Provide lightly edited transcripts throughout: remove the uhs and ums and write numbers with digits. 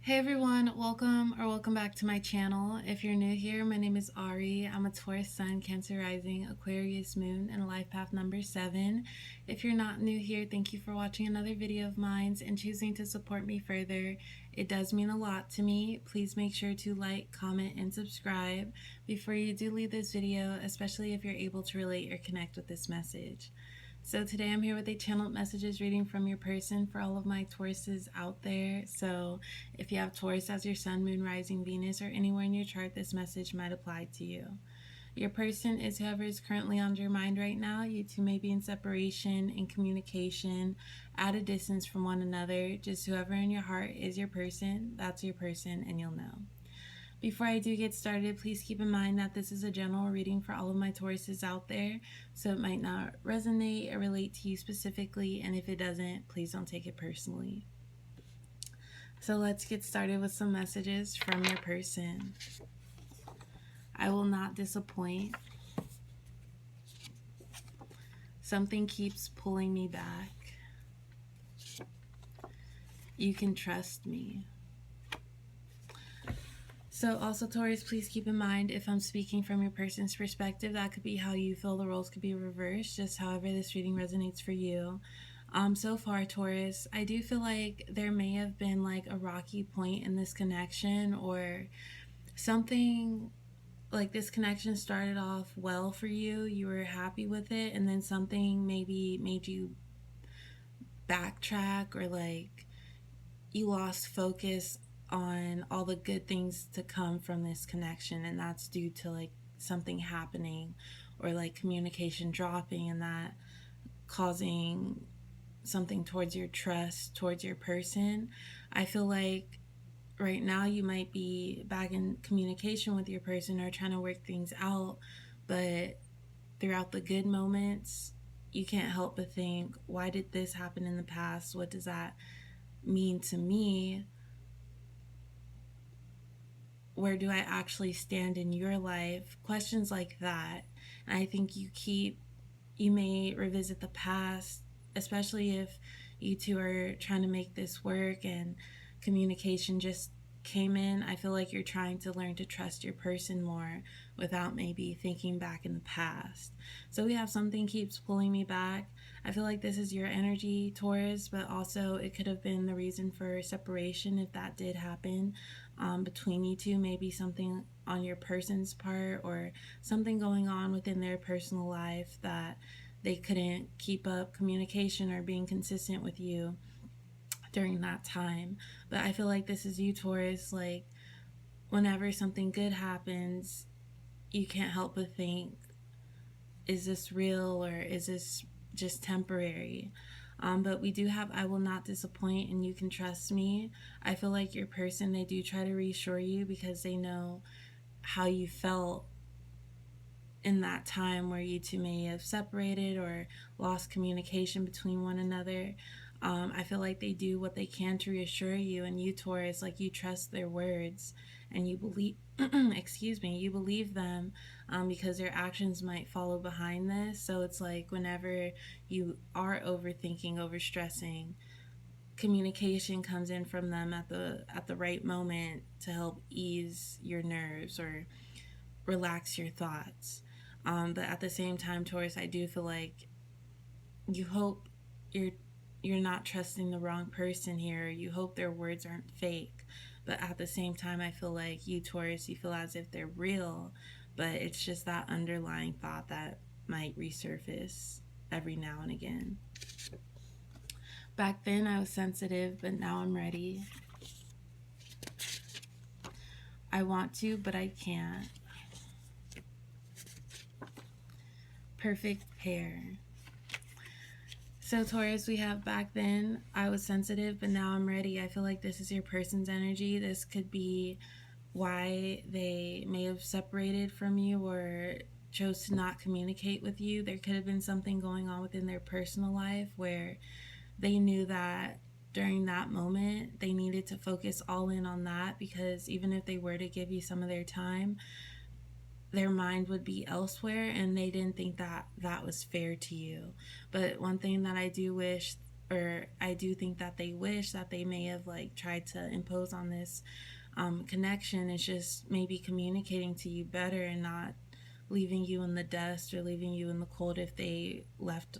Hey everyone, welcome back to my channel. If you're new here, my name is Ari. I'm a Taurus Sun, Cancer Rising, Aquarius Moon, and life path number 7. If you're not new here, thank you for watching another video of mine and choosing to support me further. It does mean a lot to me. Please make sure to like, comment, and subscribe before you do leave this video, especially if you're able to relate or connect with this message. So today I'm here with a channeled messages reading from your person for all of my Tauruses out there. So if you have Taurus as your sun, moon, rising, Venus, or anywhere in your chart, this message might apply to you. Your person is whoever is currently on your mind right now. You two may be in separation, in communication, at a distance from one another. Just whoever in your heart is your person, that's your person, and you'll know. Before I do get started, please keep in mind that this is a general reading for all of my Tauruses out there, so it might not resonate or relate to you specifically, and if it doesn't, please don't take it personally. So let's get started with some messages from your person. I will not disappoint. Something keeps pulling me back. You can trust me. So also, Taurus, please keep in mind, if I'm speaking from your person's perspective, that could be how you feel. The roles could be reversed, just however this reading resonates for you. So far, Taurus, I do feel like there may have been like a rocky point in this connection, or something like this connection started off well for you. You were happy with it, and then something maybe made you backtrack, or like you lost focus on all the good things to come from this connection, and that's due to like something happening or like communication dropping, and that causing something towards your trust towards your person. I feel like right now you might be back in communication with your person or trying to work things out, but throughout the good moments you can't help but think, why did this happen in the past? What does that mean to me? Where do I actually stand in your life? Questions like that. And I think you may revisit the past, especially if you two are trying to make this work and communication just came in. I feel like you're trying to learn to trust your person more without maybe thinking back in the past. So we have something keeps pulling me back. I feel like this is your energy, Taurus, but also it could have been the reason for separation if that did happen between you two. Maybe something on your person's part or something going on within their personal life that they couldn't keep up communication or being consistent with you during that time. But I feel like this is you, Taurus. Like, whenever something good happens, you can't help but think, is this real or is this just temporary? But we do have I will not disappoint and you can trust me. I feel like your person, they do try to reassure you because they know how you felt in that time where you two may have separated or lost communication between one another. I feel like they do what they can to reassure you, and you, Taurus, like, you trust their words and you believe you believe them, because their actions might follow behind this. So it's like whenever you are overthinking, overstressing, communication comes in from them at the right moment to help ease your nerves or relax your thoughts. But at the same time, Taurus, I do feel like you hope you're not trusting the wrong person here. You hope their words aren't fake. But at the same time, I feel like you, Taurus, you feel as if they're real, but it's just that underlying thought that might resurface every now and again. Back then, I was sensitive, but now I'm ready. I want to, but I can't. Perfect pair. So Taurus, we have back then, I was sensitive, but now I'm ready. I feel like this is your person's energy. This could be why they may have separated from you or chose to not communicate with you. There could have been something going on within their personal life where they knew that during that moment they needed to focus all in on that, because even if they were to give you some of their time, their mind would be elsewhere, and they didn't think that that was fair to you. But one thing that I do wish or I do think that they wish that they may have like tried to impose on this connection. Is just maybe communicating to you better and not leaving you in the dust or leaving you in the cold if they left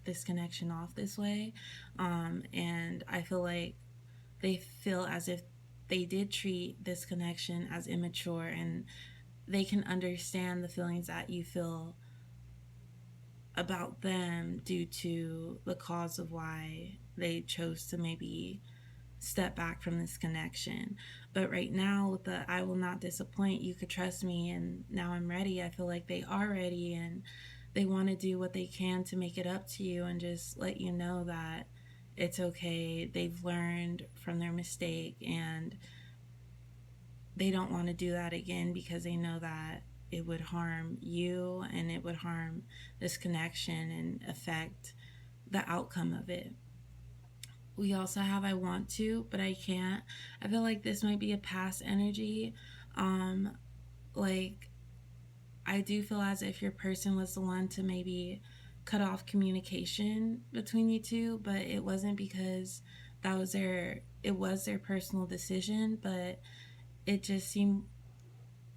this connection off this way. And I feel like they feel as if they did treat this connection as immature, and they can understand the feelings that you feel about them due to the cause of why they chose to maybe step back from this connection. But right now, with the I will not disappoint, you could trust me, and now I'm ready, I feel like they are ready, and they want to do what they can to make it up to you and just let you know that it's okay. They've learned from their mistake, and they don't want to do that again because they know that it would harm you and it would harm this connection and affect the outcome of it. We also have I want to, but I can't. I feel like this might be a past energy. Um, like, I do feel as if your person was the one to maybe cut off communication between you two, but it wasn't because it was their personal decision, but it just seemed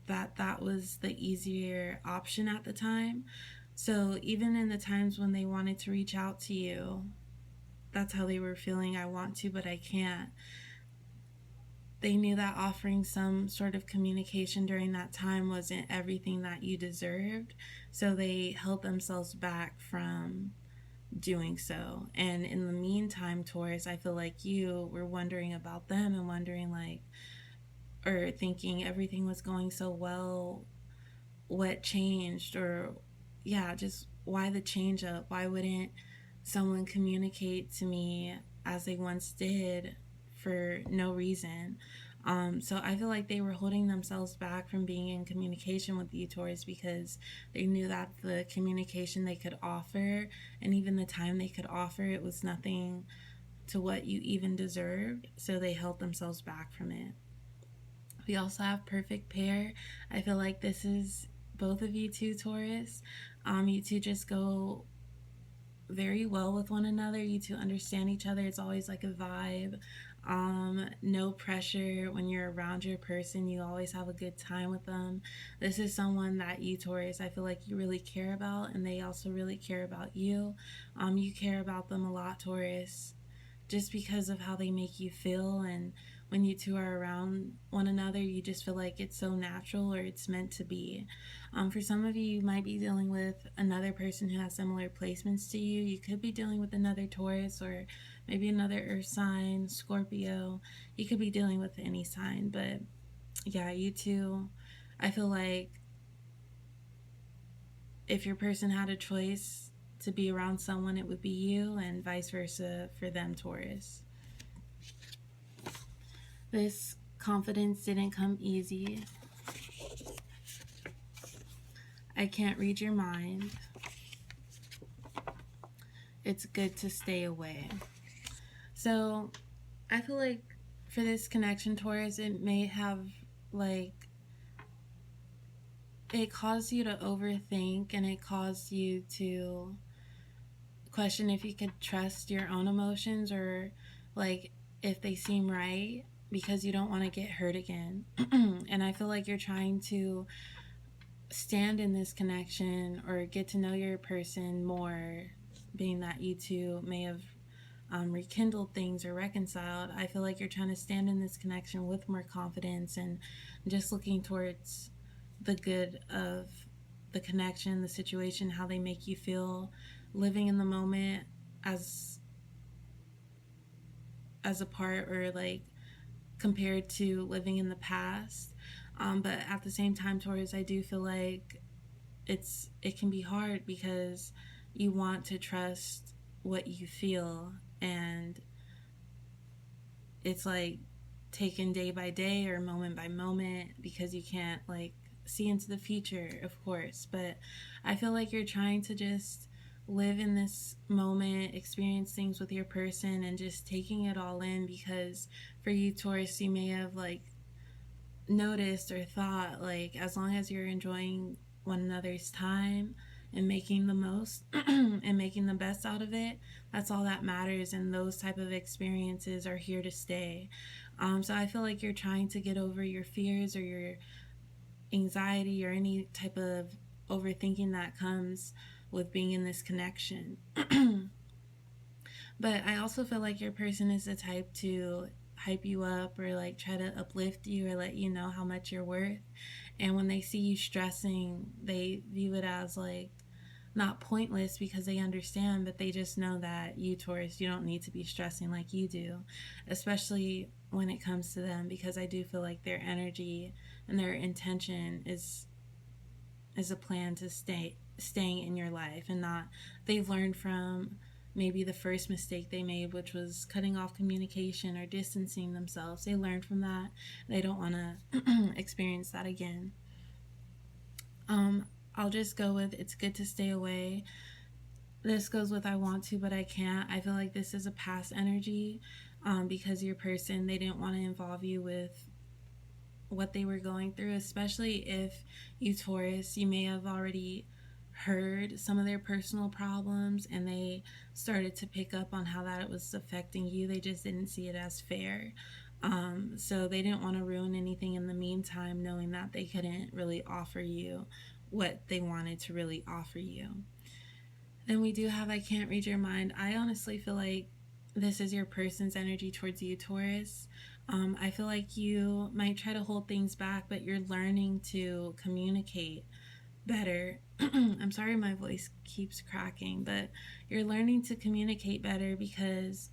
that that was the easier option at the time. So even in the times when they wanted to reach out to you, that's how they were feeling. I want to, but I can't. They knew that offering some sort of communication during that time wasn't everything that you deserved. So they held themselves back from doing so. And in the meantime, Taurus, I feel like you were wondering about them and wondering, like, or thinking everything was going so well, what changed? Or, yeah, just why the change up? Why wouldn't someone communicate to me as they once did for no reason? So I feel like they were holding themselves back from being in communication with you, Taurus, because they knew that the communication they could offer and even the time they could offer it was nothing to what you even deserved. So they held themselves back from it. We also have perfect pair. I feel like this is both of you two, Taurus. You two just go very well with one another. You two understand each other. It's always like a vibe. No pressure when you're around your person. You always have a good time with them. This is someone that you, Taurus, I feel like you really care about, and they also really care about you. You care about them a lot, Taurus, just because of how they make you feel. And when you two are around one another, you just feel like it's so natural or it's meant to be. For some of you, you might be dealing with another person who has similar placements to you. You could be dealing with another Taurus or maybe another earth sign, Scorpio. You could be dealing with any sign. But yeah, you two, I feel like if your person had a choice to be around someone, it would be you, and vice versa for them, Taurus. This confidence didn't come easy. I can't read your mind. It's good to stay away. So I feel like for this connection, Taurus, it may have like it caused you to overthink, and it caused you to question if you could trust your own emotions, or like if they seem right, because you don't want to get hurt again. And I feel like you're trying to stand in this connection or get to know your person more, being that you two may have rekindled things or reconciled. I feel like you're trying to stand in this connection with more confidence and just looking towards the good of the connection, the situation, how they make you feel, living in the moment as a part, or like compared to living in the past. But at the same time, Taurus, I do feel like it can be hard because you want to trust what you feel, and it's like taken day by day or moment by moment because you can't like see into the future, of course. But I feel like you're trying to just live in this moment, experience things with your person, and just taking it all in, because for you, Taurus, you may have like noticed or thought like as long as you're enjoying one another's time, and making the most and making the best out of it. That's all that matters, and those type of experiences are here to stay. So I feel like you're trying to get over your fears or your anxiety or any type of overthinking that comes with being in this connection. But I also feel like your person is the type to hype you up or like try to uplift you or let you know how much you're worth. And when they see you stressing, they view it as like not pointless because they understand, but they just know that you, Taurus, you don't need to be stressing like you do, especially when it comes to them, because I do feel like their energy and their intention is a plan to staying in your life, and not they've learned from maybe the first mistake they made, which was cutting off communication or distancing themselves. They learned from that. They don't want to experience that again. I'll just go with it's good to stay away. This goes with I want to, but I can't. I feel like this is a past energy, because your person, they didn't want to involve you with what they were going through, especially if you, Taurus, you may have already heard some of their personal problems and they started to pick up on how that it was affecting you. They just didn't see it as fair. So they didn't want to ruin anything in the meantime, knowing that they couldn't really offer you what they wanted to really offer you. Then we do have I can't read your mind. I honestly feel like this is your person's energy towards you, Taurus. I feel like you might try to hold things back, but you're learning to communicate better. I'm sorry my voice keeps cracking, but you're learning to communicate better because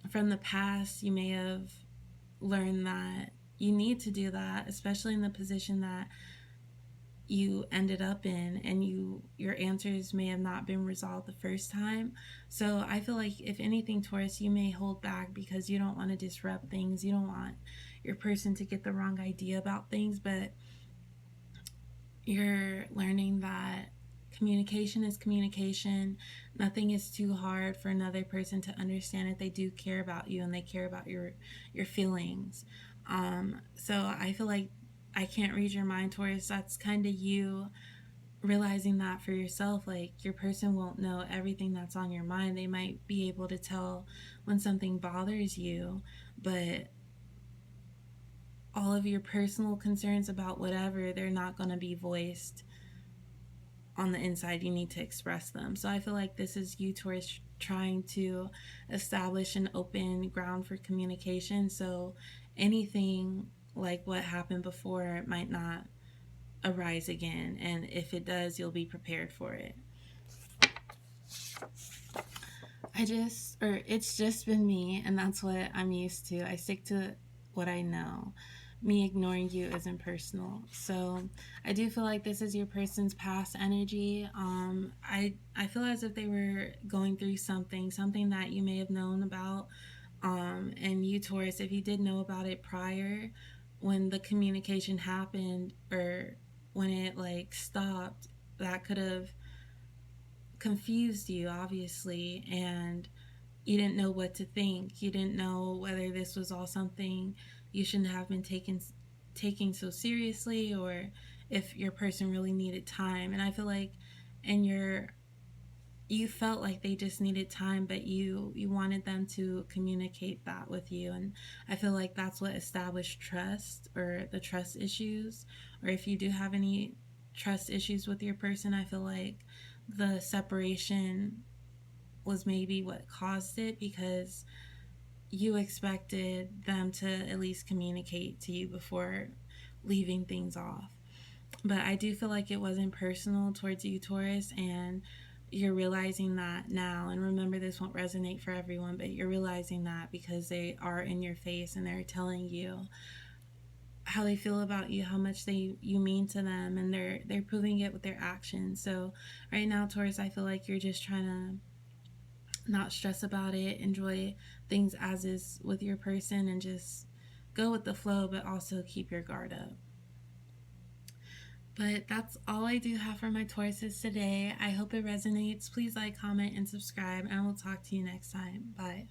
from the past you may have learned that you need to do that, especially in the position that you ended up in, and your answers may have not been resolved the first time. So I feel like if anything, Taurus, you may hold back because you don't want to disrupt things. You don't want your person to get the wrong idea about things, but you're learning that communication is communication. Nothing is too hard for another person to understand if they do care about you and they care about your feelings. So I feel like I can't read your mind, Taurus. That's kind of you realizing that for yourself. Like, your person won't know everything that's on your mind. They might be able to tell when something bothers you, but all of your personal concerns about whatever, they're not going to be voiced on the inside. You need to express them. So I feel like this is you, Taurus, trying to establish an open ground for communication. So anything like what happened before might not arise again. And if it does, you'll be prepared for it. It's just been me, and that's what I'm used to. I stick to what I know. Me ignoring you isn't personal. So I do feel like this is your person's past energy. I feel as if they were going through something that you may have known about. And you, Taurus, if you did know about it prior, when the communication happened or when it like stopped, that could have confused you, obviously, and you didn't know what to think. You didn't know whether this was all something you shouldn't have been taking so seriously, or if your person really needed time. And I feel like in you felt like they just needed time, but you wanted them to communicate that with you. And I feel like that's what established trust, or the trust issues. Or if you do have any trust issues with your person, I feel like the separation was maybe what caused it, because you expected them to at least communicate to you before leaving things off. But I do feel like it wasn't personal towards you, Taurus, and you're realizing that now. And remember, this won't resonate for everyone, but you're realizing that because they are in your face and they're telling you how they feel about you, how much you mean to them, and they're proving it with their actions. So right now, Taurus, I feel like you're just trying to not stress about it, enjoy things as is with your person, and just go with the flow, but also keep your guard up. But that's all I do have for my Tauruses today. I hope it resonates. Please like, comment, and subscribe, and I will talk to you next time. Bye.